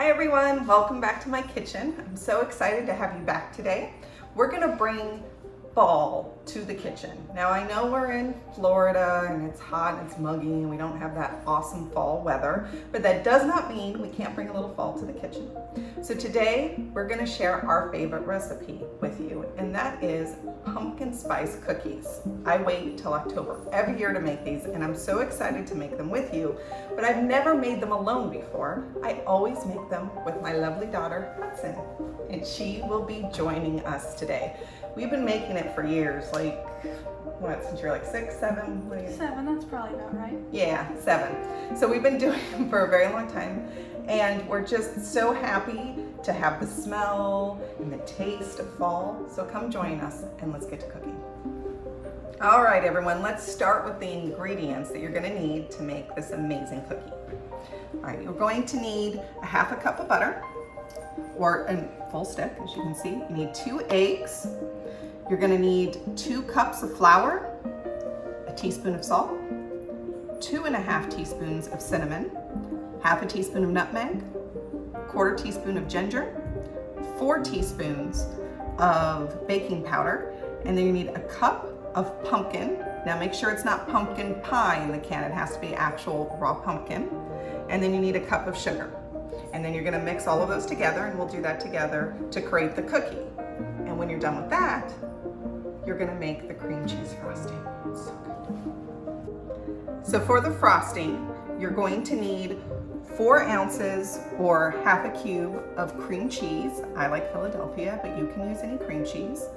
Hi everyone, welcome back to my kitchen. I'm so excited to have you back today. We're gonna bring fall to the kitchen. Now I know we're in Florida and it's hot and it's muggy and we don't have that awesome fall weather, but that does not mean we can't bring a little fall to the kitchen. So today we're gonna share our favorite recipe with you, and that is pumpkin spice cookies. I wait till October every year to make these, and I'm so excited to make them with you, but I've never made them alone before. I always make them with my lovely daughter, Hudson, and she will be joining us today. We've been making it for years, like, what, since you're like 6, 7? What do you 7, that's probably about right. Yeah, 7. So we've been doing them for a very long time, and we're just so happy to have the smell and the taste of fall. So come join us and let's get to cooking. All right, everyone, let's start with the ingredients that you're gonna need to make this amazing cookie. All right, you're going to need a half a cup of butter, or a full stick, as you can see. You need 2 eggs. You're gonna need 2 cups of flour, a teaspoon of salt, 2½ teaspoons of cinnamon, half a teaspoon of nutmeg, 1/4 teaspoon of ginger, 4 teaspoons of baking powder, and then you need a cup of pumpkin. Now make sure it's not pumpkin pie in the can, it has to be actual raw pumpkin. And then you need a cup of sugar. And then you're gonna mix all of those together, and we'll do that together to create the cookie. And when you're done with that, you're gonna make the cream cheese frosting. It's so good. So for the frosting, you're going to need 4 ounces or half a cube of cream cheese. I like Philadelphia, but you can use any cream cheese.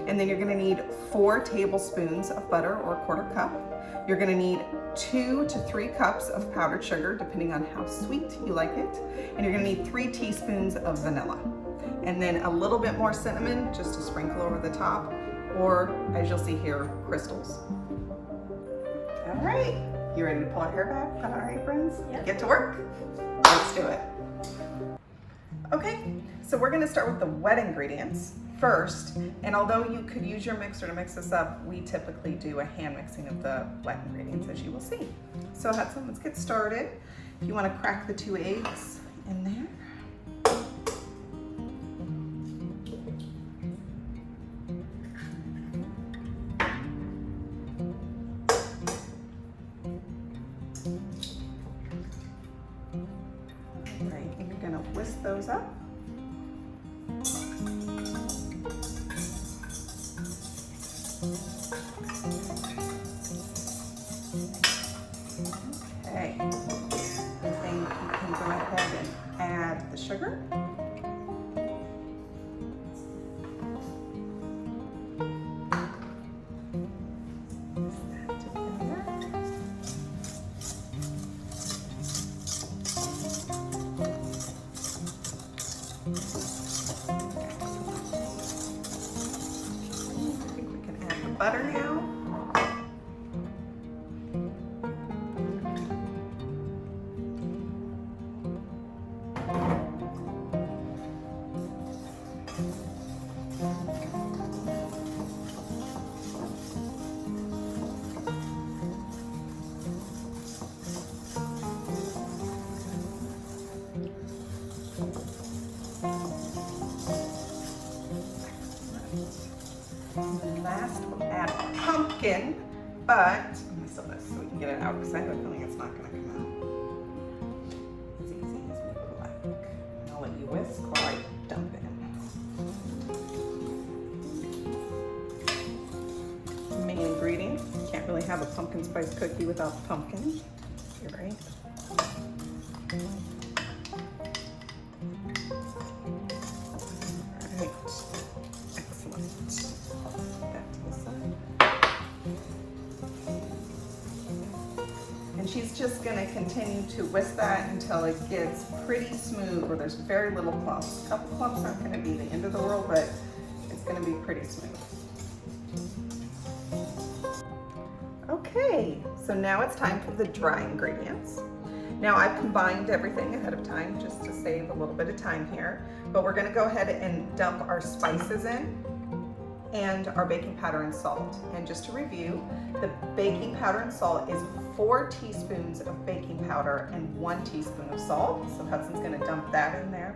And then you're gonna need 4 tablespoons of butter, or 1/4 cup. You're gonna need 2 to 3 cups of powdered sugar, depending on how sweet you like it. And you're gonna need 3 teaspoons of vanilla. And then a little bit more cinnamon, just to sprinkle over the top, or as you'll see here, crystals. All right, you ready to pull our hair back, got our aprons? Yep. Get to work? Let's do it. Okay, so we're gonna start with the wet ingredients first, and although you could use your mixer to mix this up, we typically do a hand mixing of the wet ingredients, as you will see. So Hudson, let's get started. If you want to crack the 2 eggs in there. All right, and you're gonna whisk those up. Okay, I think you can go ahead and add the sugar. Mix that together. I think we can add the butter now. And then last, we'll add pumpkin, but let me seal this so we can get it out, because I have a feeling it's not going to come out as easy as we would like. And I'll let you whisk while I dump it in. Main ingredient, can't really have a pumpkin spice cookie without the pumpkin. You're right. Right. Excellent. Put that to the side. And she's just going to continue to whisk that until it gets pretty smooth, where there's very little clumps. A couple clumps aren't going to be the end of the world, but it's going to be pretty smooth. Okay, so now it's time for the dry ingredients. Now I've combined everything ahead of time just to save a little bit of time here, but we're gonna go ahead and dump our spices in and our baking powder and salt. And just to review, the baking powder and salt is 4 teaspoons of baking powder and 1 teaspoon of salt. So Hudson's gonna dump that in there.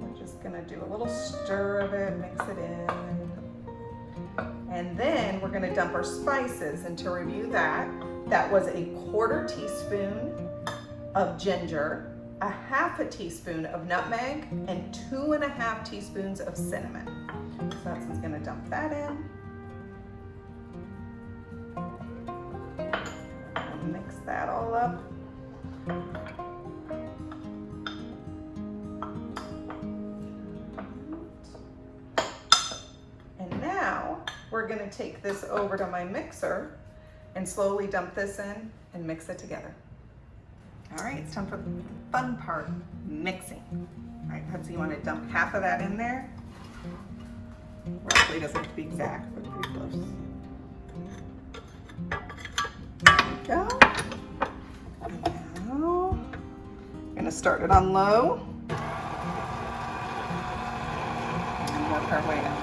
We're just gonna do a little stir of it, mix it in. And then we're gonna dump our spices. And to review that, that was a 1/4 teaspoon of ginger, a 1/2 teaspoon of nutmeg, and 2.5 teaspoons of cinnamon. So Hudson's gonna dump that in. And mix that all up. And now we're gonna take this over to my mixer and slowly dump this in and mix it together. All right, it's time for the fun part, mixing. All right, Hudson, you want to dump 1/2 of that in there? Roughly, doesn't have to be exact, but pretty close. There we go. Now, I'm gonna start it on low and work our way up.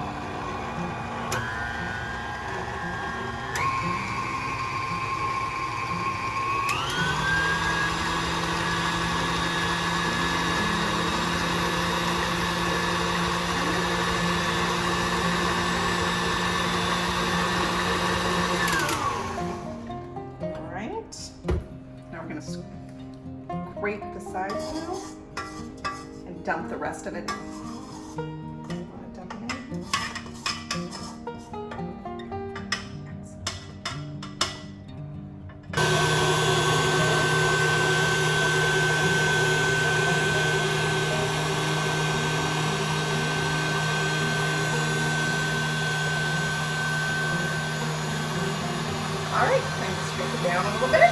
Scrape the sides now and dump the rest of it. Dump it in. All right, time to scrape it down a little bit.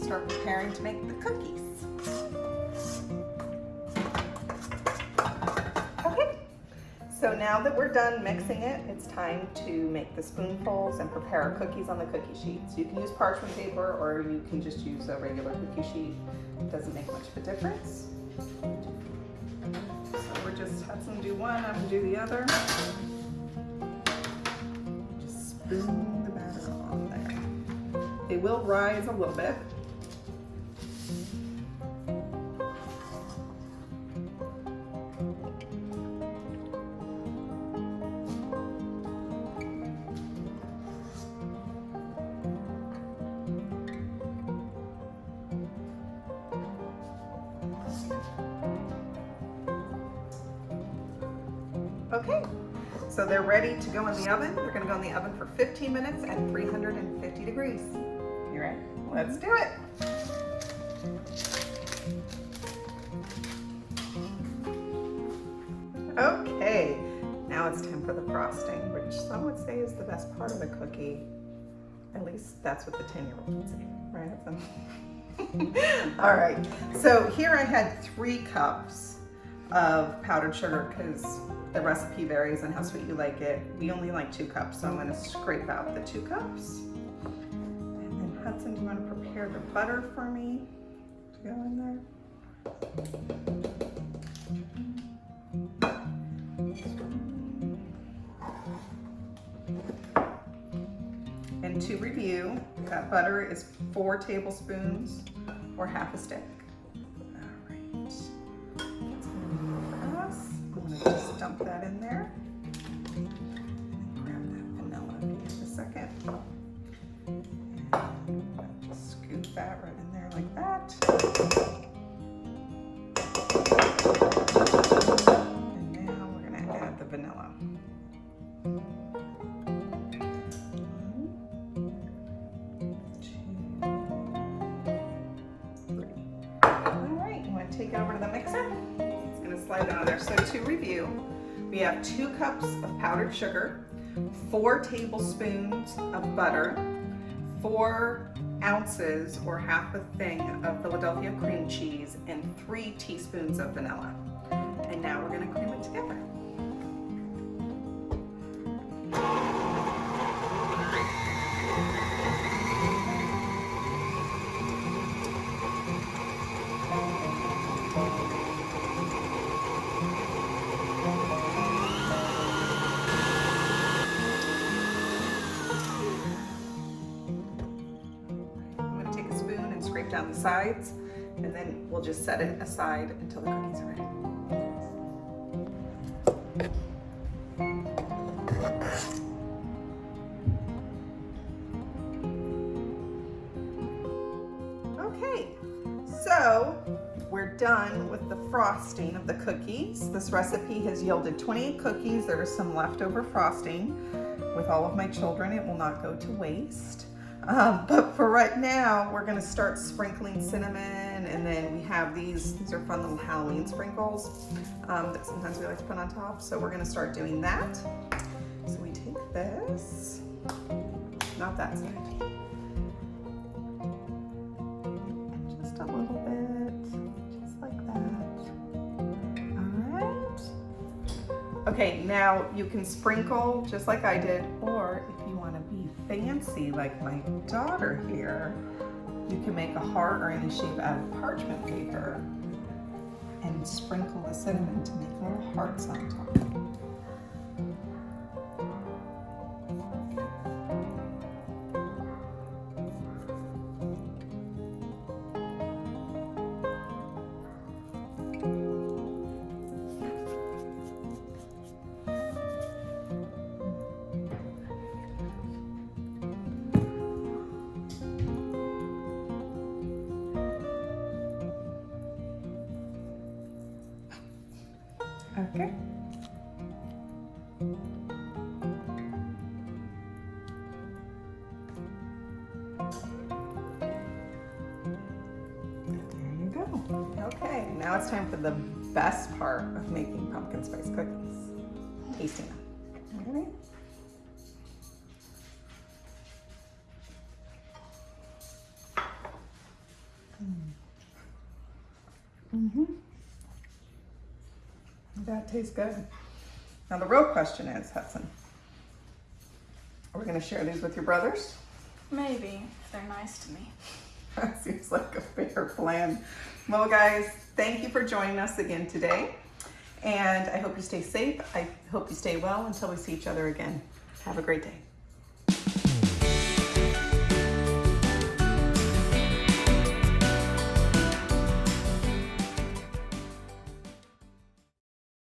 Start preparing to make the cookies. Okay, so now that we're done mixing it, it's time to make the spoonfuls and prepare our cookies on the cookie sheets. You can use parchment paper or you can just use a regular cookie sheet. It doesn't make much of a difference. So we're just Hudson do one, I can do the other. Just spoon the batter on there. They will rise a little bit. Okay, so they're ready to go in the oven. They're gonna go in the oven for 15 minutes at 350 degrees. You ready? Let's do it. Okay, now it's time for the frosting, which some would say is the best part of the cookie. At least that's what the 10-year-old would say, right? All right, so here I had 3 cups of powdered sugar because the recipe varies on how sweet you like it. We only like 2 cups, so I'm gonna scrape out the 2 cups. And then Hudson, do you wanna prepare the butter for me to go in there? And to review, that butter is 4 tablespoons or 1/2 stick. Just dump that in there. Grab that vanilla in a second. And just scoop that right in there like that. And now we're going to add the vanilla. 1, 2, 3. All right, you want to take it over to the mixer? It's going to slide it on there. So to review, we have 2 cups of powdered sugar, 4 tablespoons of butter, 4 ounces or half a thing of Philadelphia cream cheese, and 3 teaspoons of vanilla. And now we're going to cream it together. Scrape down the sides, and then we'll just set it aside until the cookies are ready. Okay, so we're done with the frosting of the cookies. This recipe has yielded 28 cookies. There is some leftover frosting. With all of my children, it will not go to waste. But for right now, we're gonna start sprinkling cinnamon, and then we have these are fun little Halloween sprinkles that sometimes we like to put on top. So we're gonna start doing that. So we take this, not that side, just a little bit, just like that. All right. Okay, now you can sprinkle just like I did, or if you want to be fancy like my daughter here, you can make a heart or any shape out of parchment paper and sprinkle the cinnamon to make little hearts on top. Okay. There you go. Okay, now it's time for the best part of making pumpkin spice cookies, tasting them. All right. That tastes good. Now the real question is, Hudson, are we going to share these with your brothers? Maybe, if they're nice to me. That seems like a fair plan. Well, guys, thank you for joining us again today. And I hope you stay safe. I hope you stay well until we see each other again. Have a great day.